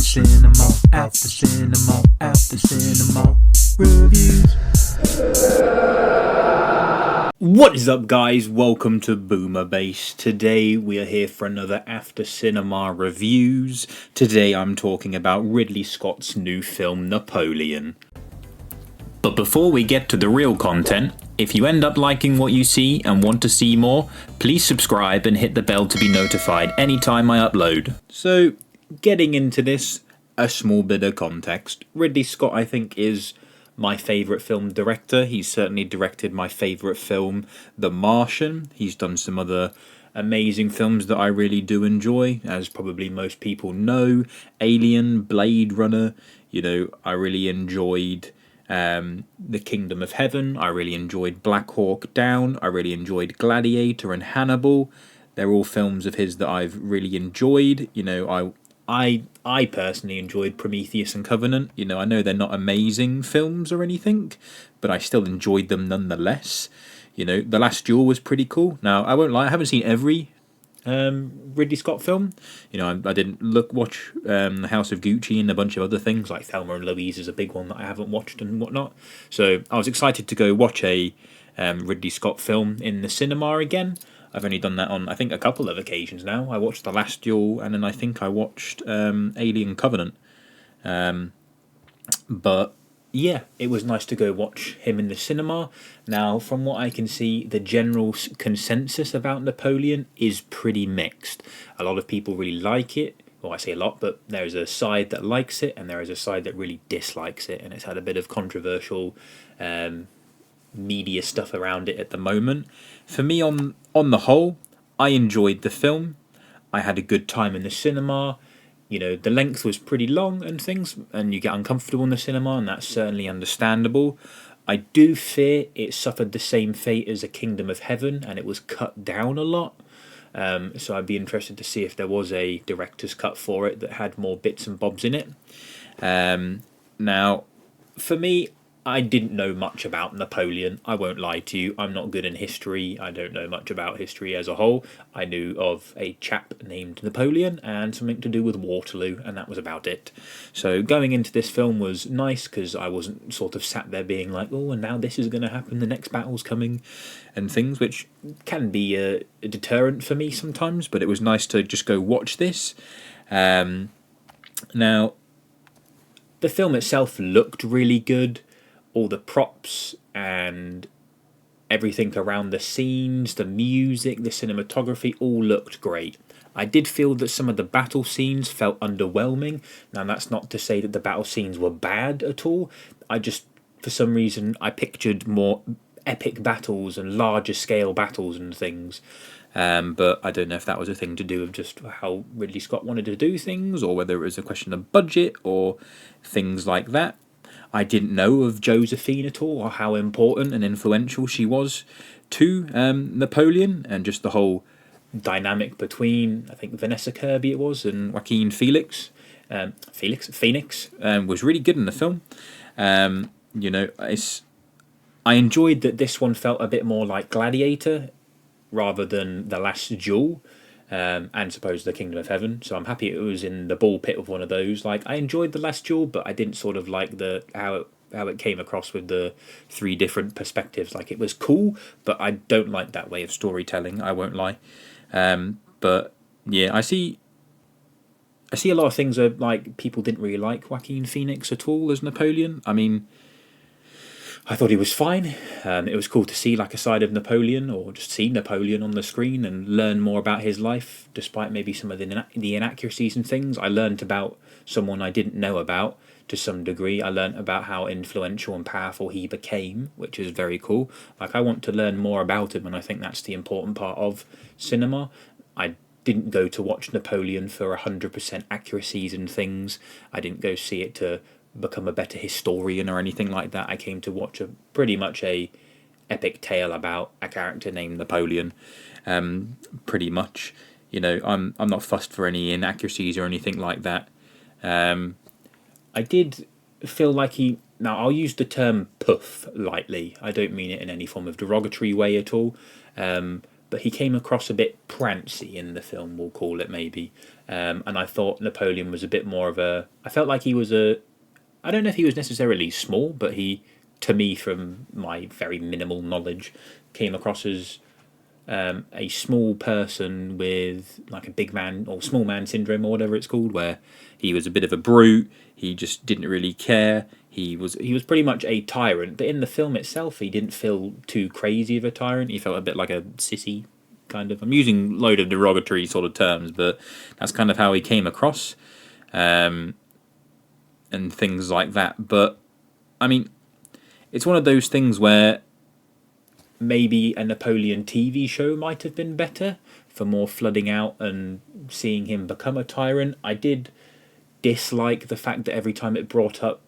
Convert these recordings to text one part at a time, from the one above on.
cinema, after cinema, after cinema reviews. What is up, guys? Welcome to Boomer Base. Today we are here for another After Cinema Reviews. Today I'm talking about Ridley Scott's new film Napoleon. But before we get to the real content, if you end up liking what you see and want to see more, please subscribe and hit the bell to be notified anytime I upload. So, getting into this, a small bit of context. Ridley Scott, I think, is my favourite film director. He's certainly directed my favourite film, The Martian. He's done some other amazing films that I really do enjoy, as probably most people know. Alien, Blade Runner, I really enjoyed The Kingdom of Heaven. I really enjoyed Black Hawk Down. I really enjoyed Gladiator and Hannibal. They're all films of his that I've really enjoyed. I personally enjoyed Prometheus and Covenant. I know they're not amazing films or anything, but I still enjoyed them nonetheless. The Last Duel was pretty cool. Now, I won't lie, I haven't seen every Ridley Scott film. I didn't watch The House of Gucci and a bunch of other things, like Thelma and Louise is a big one that I haven't watched and whatnot. So I was excited to go watch a Ridley Scott film in the cinema again. I've only done that on, I think, a couple of occasions now. I watched The Last Duel, and then I think I watched Alien Covenant. But yeah, it was nice to go watch him in the cinema. Now, from what I can see, the general consensus about Napoleon is pretty mixed. A lot of people really like it. Well, I say a lot, but there's a side that likes it, and there is a side that really dislikes it, and it's had a bit of controversial media stuff around it at the moment. For me, on the whole, I enjoyed the film. I had a good time in the cinema. The length was pretty long and things, and you get uncomfortable in the cinema, and that's certainly understandable. I do fear it suffered the same fate as A Kingdom of Heaven, and it was cut down a lot. So I'd be interested to see if there was a director's cut for it that had more bits and bobs in it. Now, for me, I didn't know much about Napoleon. I won't lie to you. I'm not good in history. I don't know much about history as a whole. I knew of a chap named Napoleon and something to do with Waterloo, and that was about it. So going into this film was nice because I wasn't sort of sat there being like, oh, and now this is going to happen, the next battle's coming, and things, which can be a deterrent for me sometimes, but it was nice to just go watch this. Now, the film itself looked really good. All the props and everything around the scenes, the music, the cinematography, all looked great. I did feel that some of the battle scenes felt underwhelming. Now, that's not to say that the battle scenes were bad at all. I just, for some reason, I pictured more epic battles and larger scale battles and things. But I don't know if that was a thing to do with just how Ridley Scott wanted to do things, or whether it was a question of budget or things like that. I didn't know of Josephine at all, or how important and influential she was to Napoleon, and just the whole dynamic between, I think, Vanessa Kirby it was, and Joaquin Phoenix was really good in the film. I enjoyed that this one felt a bit more like Gladiator rather than The Last Duel. And suppose The Kingdom of Heaven. So I'm happy it was in the ball pit of one of those. Like, I enjoyed The Last Duel, but I didn't sort of like how it came across with the three different perspectives. Like, it was cool, but I don't like that way of storytelling, I won't lie. But yeah, I see a lot of things that, like, people didn't really like Joaquin Phoenix at all as Napoleon. I mean, I thought he was fine. It was cool to see like a side of Napoleon, or just see Napoleon on the screen and learn more about his life, despite maybe some of the inaccuracies and things. I learned about someone I didn't know about to some degree. I learned about how influential and powerful he became, which is very cool. Like, I want to learn more about him, and I think that's the important part of cinema. I didn't go to watch Napoleon for 100% accuracies and things. I didn't go see it to become a better historian or anything like that. I came to watch pretty much a epic tale about a character named Napoleon. Pretty much, I'm not fussed for any inaccuracies or anything like that. I did feel like now I'll use the term puff lightly. I don't mean it in any form of derogatory way at all. but he came across a bit prancy in the film, we'll call it maybe. And I thought Napoleon was a bit more of a. I felt like he was a. I don't know if he was necessarily small, but he, to me, from my very minimal knowledge, came across as a small person with like a big man or small man syndrome or whatever it's called, where he was a bit of a brute. He just didn't really care. He was pretty much a tyrant, but in the film itself, he didn't feel too crazy of a tyrant. He felt a bit like a sissy, kind of. I'm using a load of derogatory sort of terms, but that's kind of how he came across, and things like that. But I mean, it's one of those things where maybe a Napoleon TV show might have been better for more flooding out and seeing him become a tyrant. I did dislike the fact that every time it brought up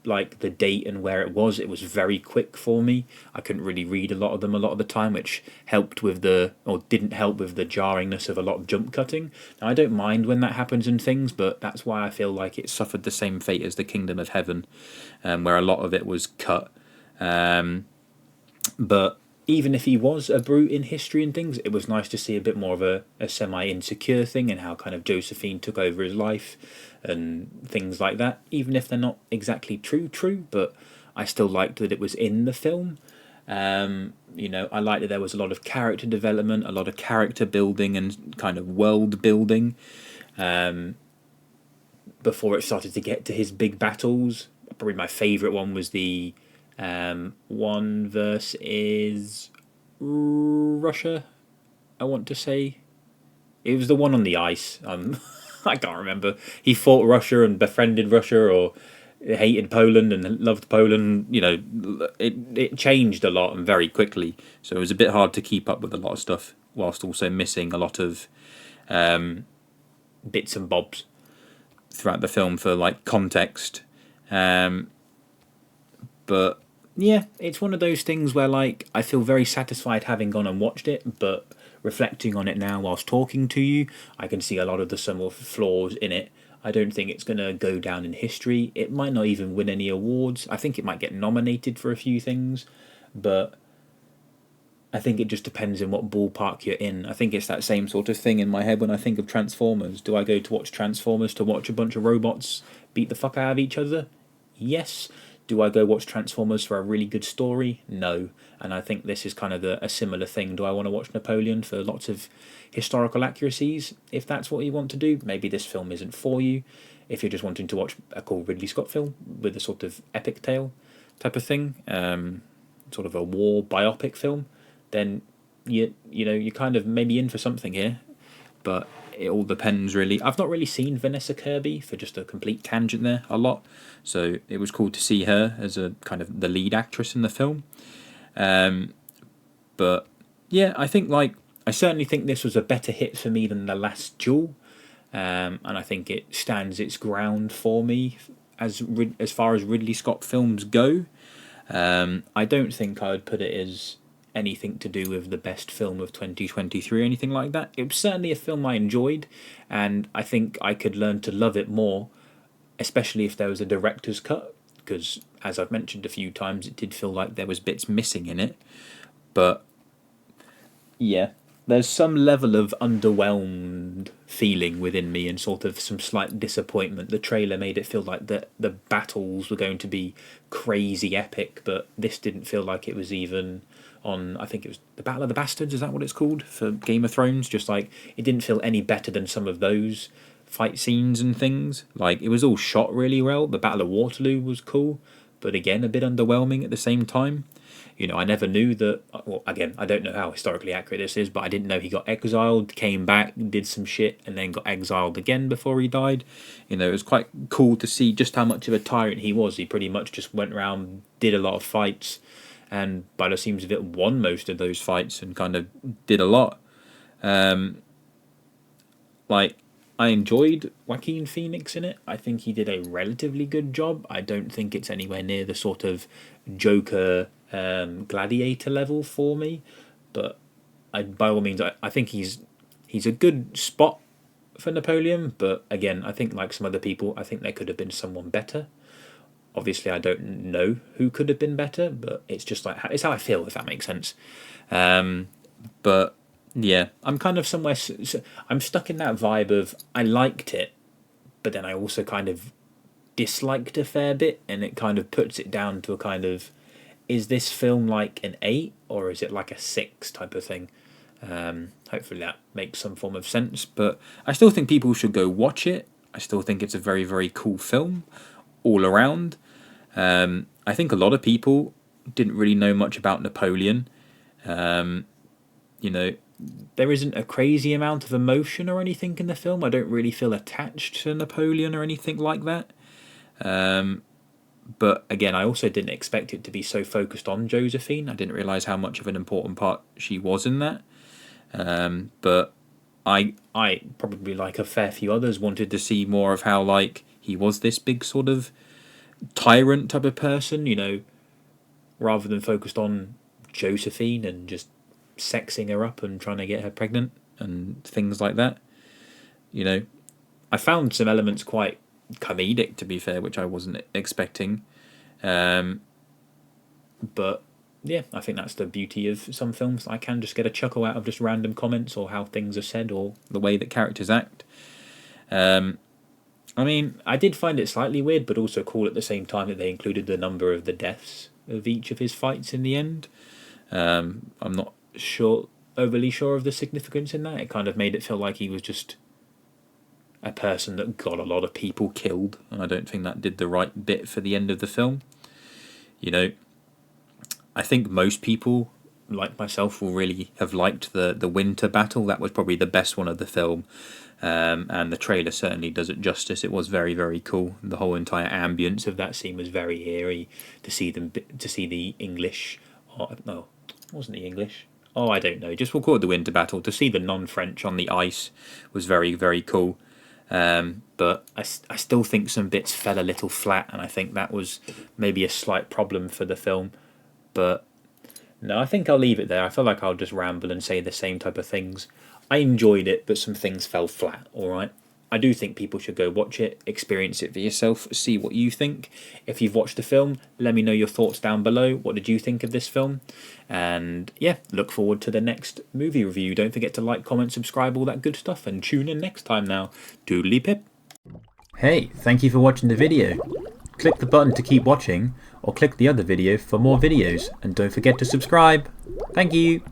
like the date and where it was very quick for me. I couldn't really read a lot of them a lot of the time, which helped with the or didn't help with the jarringness of a lot of jump cutting. Now I don't mind when that happens in things, but that's why I feel like it suffered the same fate as the Kingdom of Heaven, where a lot of it was cut. But even if he was a brute in history and things, it was nice to see a bit more of a semi-insecure thing and how kind of Josephine took over his life and things like that. Even if they're not exactly true, but I still liked that it was in the film. I liked that there was a lot of character development, a lot of character building and kind of world building before it started to get to his big battles. Probably my favourite one was the one verse is Russia, I want to say. It was the one on the ice. I can't remember. He fought Russia and befriended Russia, or hated Poland and loved Poland. It changed a lot and very quickly. So it was a bit hard to keep up with a lot of stuff, whilst also missing a lot of bits and bobs throughout the film for like context. But yeah, it's one of those things where like I feel very satisfied having gone and watched it, but reflecting on it now whilst talking to you, I can see a lot of the some of the flaws in it. I don't think it's going to go down in history. It might not even win any awards. I think it might get nominated for a few things, but I think it just depends in what ballpark you're in. I think it's that same sort of thing in my head when I think of Transformers. Do I go to watch Transformers to watch a bunch of robots beat the fuck out of each other? Yes. Do I go watch Transformers for a really good story? No. And I think this is kind of a similar thing. Do I want to watch Napoleon for lots of historical accuracies? If that's what you want to do, maybe this film isn't for you. If you're just wanting to watch a cool Ridley Scott film with a sort of epic tale type of thing, sort of a war biopic film, then you're kind of maybe in for something here. But it all depends, really. I've not really seen Vanessa Kirby, for just a complete tangent there, a lot. So it was cool to see her as a kind of the lead actress in the film. But yeah, I certainly think this was a better hit for me than The Last Duel. And I think it stands its ground for me as far as Ridley Scott films go. I don't think I would put it as anything to do with the best film of 2023 or anything like that. It was certainly a film I enjoyed, and I think I could learn to love it more, especially if there was a director's cut, because as I've mentioned a few times, it did feel like there was bits missing in it. But yeah, there's some level of underwhelmed feeling within me and sort of some slight disappointment. The trailer made it feel like the battles were going to be crazy epic, but this didn't feel like it was even on, I think it was the Battle of the Bastards, is that what it's called, for Game of Thrones? Just like, it didn't feel any better than some of those fight scenes and things. Like, it was all shot really well. The Battle of Waterloo was cool, but again, a bit underwhelming at the same time. I never knew that, well, again, I don't know how historically accurate this is, but I didn't know he got exiled, came back, did some shit, and then got exiled again before he died. It was quite cool to see just how much of a tyrant he was. He pretty much just went around, did a lot of fights, and by the seems of it, won most of those fights and kind of did a lot. I enjoyed Joaquin Phoenix in it. I think he did a relatively good job. I don't think it's anywhere near the sort of Joker Gladiator level for me, but by all means, I think he's a good spot for Napoleon. But again, I think like some other people, I think there could have been someone better. Obviously, I don't know who could have been better, but it's just like it's how I feel, if that makes sense. But Yeah, I'm kind of somewhere. I'm stuck in that vibe of I liked it, but then I also kind of disliked a fair bit, and it kind of puts it down to a kind of, is this film like an 8 or is it like a 6 type of thing? Hopefully that makes some form of sense, but I still think people should go watch it. I still think it's a very, very cool film all around. I think a lot of people didn't really know much about Napoleon. You know, there isn't a crazy amount of emotion or anything in the film. I don't really feel attached to Napoleon or anything like that. But again, I also didn't expect it to be so focused on Josephine. I didn't realise how much of an important part she was in that. But I probably, like a fair few others, wanted to see more of how, like, he was this big sort of tyrant type of person, rather than focused on Josephine and just sexing her up and trying to get her pregnant and things like that. I found some elements quite comedic, to be fair, which I wasn't expecting. But yeah, I think that's the beauty of some films. I can just get a chuckle out of just random comments or how things are said or the way that characters act. I did find it slightly weird, but also cool at the same time that they included the number of the deaths of each of his fights in the end. I'm not overly sure of the significance in that. It kind of made it feel like he was just a person that got a lot of people killed, and I don't think that did the right bit for the end of the film. I think most people, like myself, will really have liked the winter battle. That was probably the best one of the film, and the trailer certainly does it justice. It was very, very cool. The whole entire ambience of that scene was very eerie. To see the English, no, wasn't the English? Oh, I don't know. Just we'll call it the winter battle. To see the non-French on the ice was very, very cool. But I still think some bits fell a little flat, and I think that was maybe a slight problem for the film. But no, I think I'll leave it there. I feel like I'll just ramble and say the same type of things. I enjoyed it, but some things fell flat, alright? I do think people should go watch it, experience it for yourself, see what you think. If you've watched the film, let me know your thoughts down below. What did you think of this film? And yeah, look forward to the next movie review. Don't forget to like, comment, subscribe, all that good stuff, and tune in next time now. Doodly pip. Hey, thank you for watching the video. Click the button to keep watching, or click the other video for more videos, and don't forget to subscribe. Thank you.